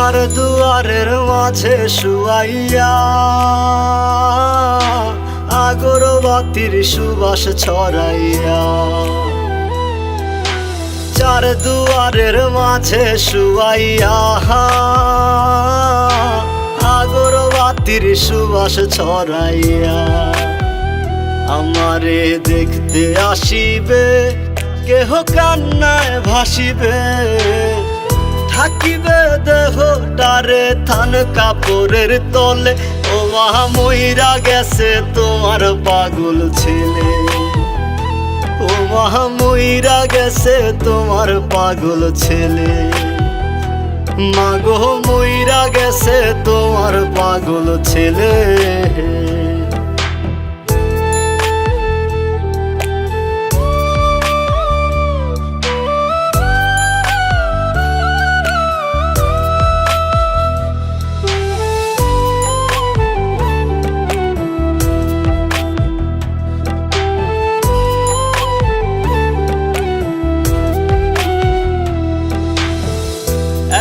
চার দুয়ারের মাঝে শুয়াইয়া আগরবাতির সুবাস ছড়াইয়া, চার দুয়ারের মাঝে শুয়াইয়া আগরবাতির সুবাস ছড়াইয়া, আমারে দেখতে আসিবে কেহ কান্নায় ভাসিবে, থাকিবে দেহটারে থান কাপড়ের তলে। ও মা মইরা গেছে তোমার পাগল ছেলে, ও মা মইরা গেছে তোমার পাগল ছেলে, মাগো মইরা গেছে তোমার পাগল ছেলে।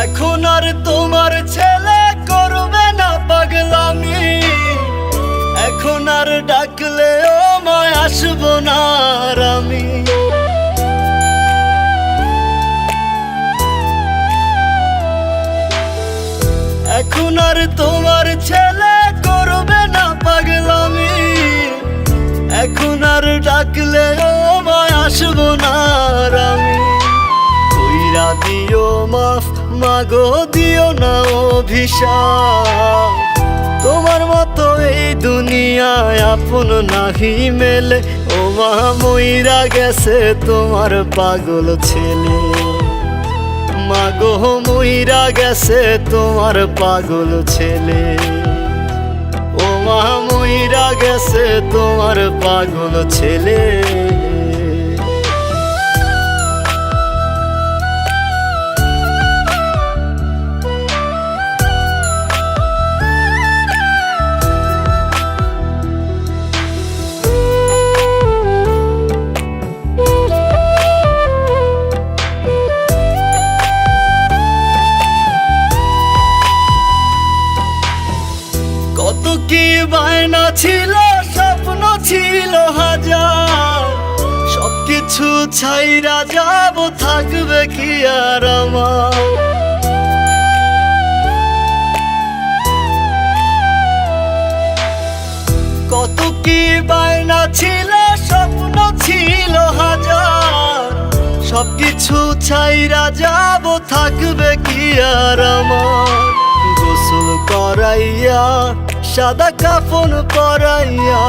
এখন আর তোমার ছেলে করবে না পাগলামি, এখন আর ডাকলে ও মায় আসবো না আর আমি। এখন আর তোমার ছেলে করবে না পাগলামি, এখন আর ডাকলে ও মায় আসবো না আর আমি। কইরা দিও মাফ মাগো দিও না অভিশাপ, তোমার মতো এই দুনিয়ায় আপন নাহি মেলে। ও মা মইরা গেছে তোমার পাগল ছেলে, মাগো মইরা গেছে তোমার পাগল ছেলে, ও মা মইরা গেছে তোমার পাগল ছেলে। কত কি বায়না ছিল, স্বপ্ন ছিল হাজার, সবকিছু ছাইরা যাব, থাকবে কি আর আমার। কত কি বায়না ছিল, স্বপ্ন ছিল হাজার, সবকিছু ছাইরা যাব, থাকবে কি আর আমার। গোসল করাইয়া সাদা কাফন পরাইয়া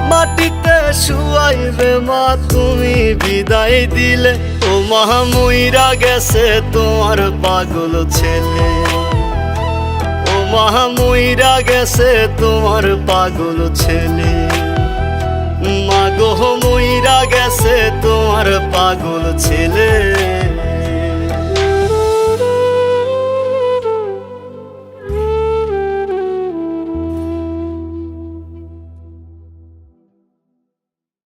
মাটিতে শুয়াইবে মা তুমি বিদায় দিলে। ও মা মইরা গেছে তোমার পাগল ছেলে, ও মা মইরা গেছে তোমার পাগল ছেলে, মাগো মইরা গেছে তোমার পাগল ছেলে।